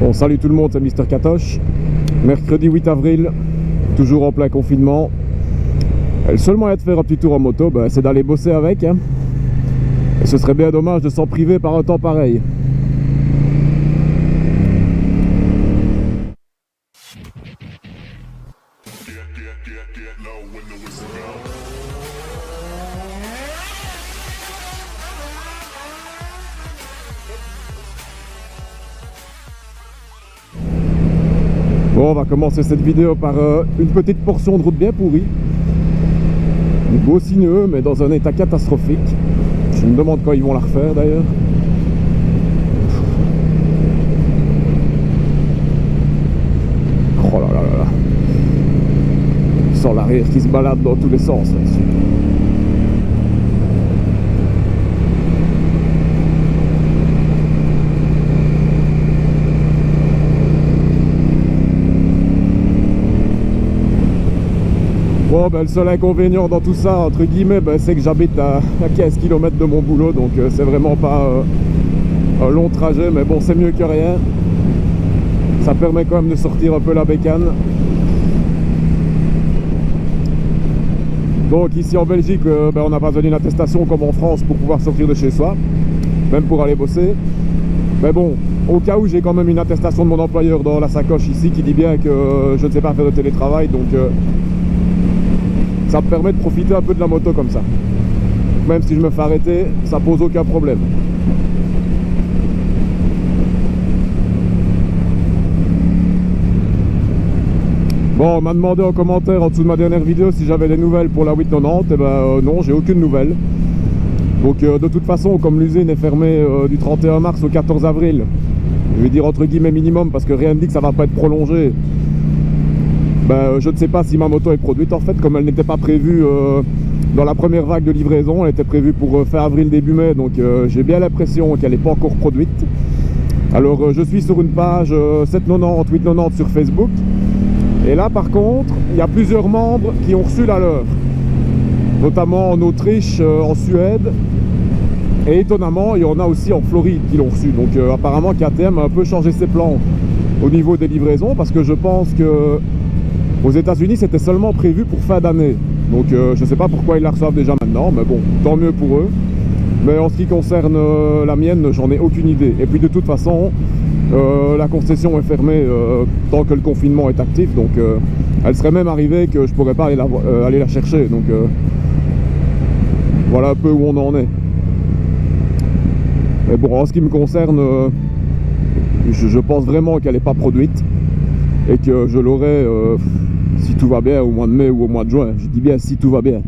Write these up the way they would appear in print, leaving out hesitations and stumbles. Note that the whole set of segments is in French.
Bon, salut tout le monde, c'est Mister Katoche. Mercredi 8 avril, toujours en plein confinement. Le seul moyen de faire un petit tour en moto, c'est d'aller bosser avec. Et ce serait bien dommage de s'en priver par un temps pareil. Bon, on va commencer cette vidéo par une petite portion de route bien pourrie. Beau sinueux, mais dans un état catastrophique. Je me demande quand ils vont la refaire d'ailleurs. Oh là là là là. Sans l'arrière qui se balade dans tous les sens là-dessus. Bon, le seul inconvénient dans tout ça, entre guillemets, c'est que j'habite à 15 km de mon boulot, donc c'est vraiment pas un long trajet, mais bon, c'est mieux que rien. Ça permet quand même de sortir un peu la bécane. Donc ici en Belgique, on n'a pas besoin d'une attestation comme en France pour pouvoir sortir de chez soi, même pour aller bosser. Mais bon, au cas où, j'ai quand même une attestation de mon employeur dans la sacoche ici qui dit bien que je ne sais pas faire de télétravail, donc ça me permet de profiter un peu de la moto comme ça. Même si je me fais arrêter, ça pose aucun problème. Bon, on m'a demandé en commentaire en dessous de ma dernière vidéo si j'avais des nouvelles pour la 890. Et non, j'ai aucune nouvelle. Donc de toute façon, comme l'usine est fermée du 31 mars au 14 avril, je vais dire entre guillemets minimum parce que rien ne dit que ça va pas être prolongé. Je ne sais pas si ma moto est produite en fait, comme elle n'était pas prévue dans la première vague de livraison. Elle était prévue pour fin avril début mai, donc j'ai bien l'impression qu'elle n'est pas encore produite. Alors je suis sur une page 790, 890 sur Facebook, et là par contre il y a plusieurs membres qui ont reçu la leur, notamment en Autriche, en Suède, et étonnamment il y en a aussi en Floride qui l'ont reçu. Donc apparemment KTM a un peu changé ses plans au niveau des livraisons, parce que je pense que aux États-Unis, c'était seulement prévu pour fin d'année. Donc je ne sais pas pourquoi ils la reçoivent déjà maintenant, mais bon, tant mieux pour eux. Mais en ce qui concerne la mienne, j'en ai aucune idée. Et puis de toute façon, la concession est fermée tant que le confinement est actif. Donc elle serait même arrivée que je ne pourrais pas aller la chercher. Donc voilà un peu où on en est. Mais bon, en ce qui me concerne, je pense vraiment qu'elle n'est pas produite. Et que je l'aurai, si tout va bien, au mois de mai ou au mois de juin. Je dis bien si tout va bien.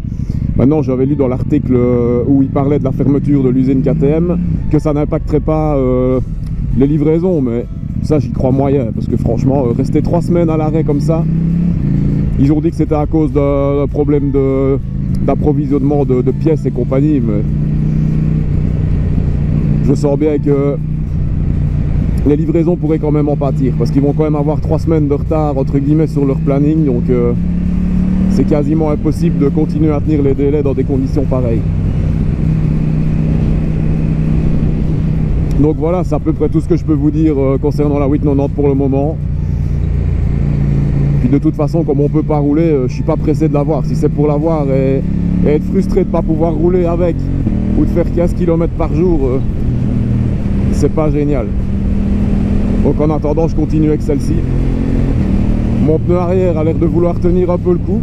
Maintenant, j'avais lu dans l'article où il parlait de la fermeture de l'usine KTM que ça n'impacterait pas les livraisons, mais ça j'y crois moyen, parce que franchement, rester 3 semaines à l'arrêt comme ça, ils ont dit que c'était à cause d'un problème d'approvisionnement de pièces et compagnie, mais je sens bien que les livraisons pourraient quand même en pâtir, parce qu'ils vont quand même avoir 3 semaines de retard entre guillemets sur leur planning, donc c'est quasiment impossible de continuer à tenir les délais dans des conditions pareilles. Donc voilà, c'est à peu près tout ce que je peux vous dire concernant la 890 pour le moment. Puis de toute façon, comme on peut pas rouler, je suis pas pressé de l'avoir. Si c'est pour l'avoir et être frustré de pas pouvoir rouler avec, ou de faire 15 km par jour, c'est pas génial. Donc en attendant, je continue avec celle-ci. Mon pneu arrière a l'air de vouloir tenir un peu le coup.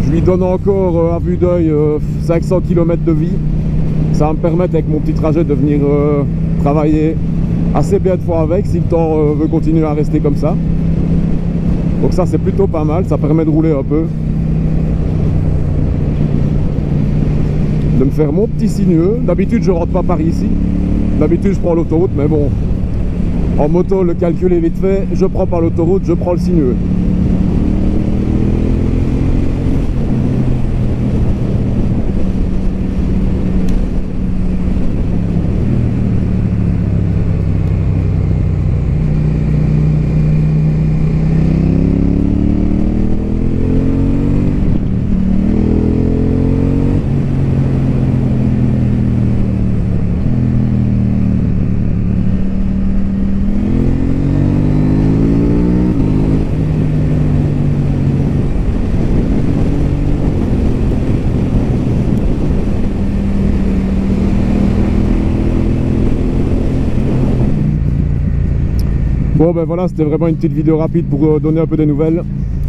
Je lui donne encore à vue d'œil 500 km de vie. Ça va me permettre avec mon petit trajet de venir travailler assez bien de fois avec, si le temps veut continuer à rester comme ça. Donc ça c'est plutôt pas mal, ça permet de rouler un peu. De me faire mon petit sinueux. D'habitude je rentre pas par ici. D'habitude je prends l'autoroute, mais bon. En moto, le calcul est vite fait, je prends pas l'autoroute, je prends le sinueux. Bon ben voilà, c'était vraiment une petite vidéo rapide pour donner un peu des nouvelles.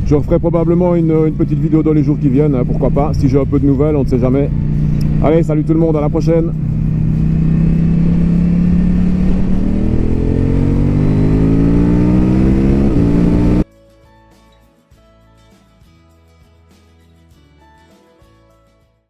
Je referai probablement une petite vidéo dans les jours qui viennent, hein, pourquoi pas, si j'ai un peu de nouvelles, on ne sait jamais. Allez, salut tout le monde, à la prochaine.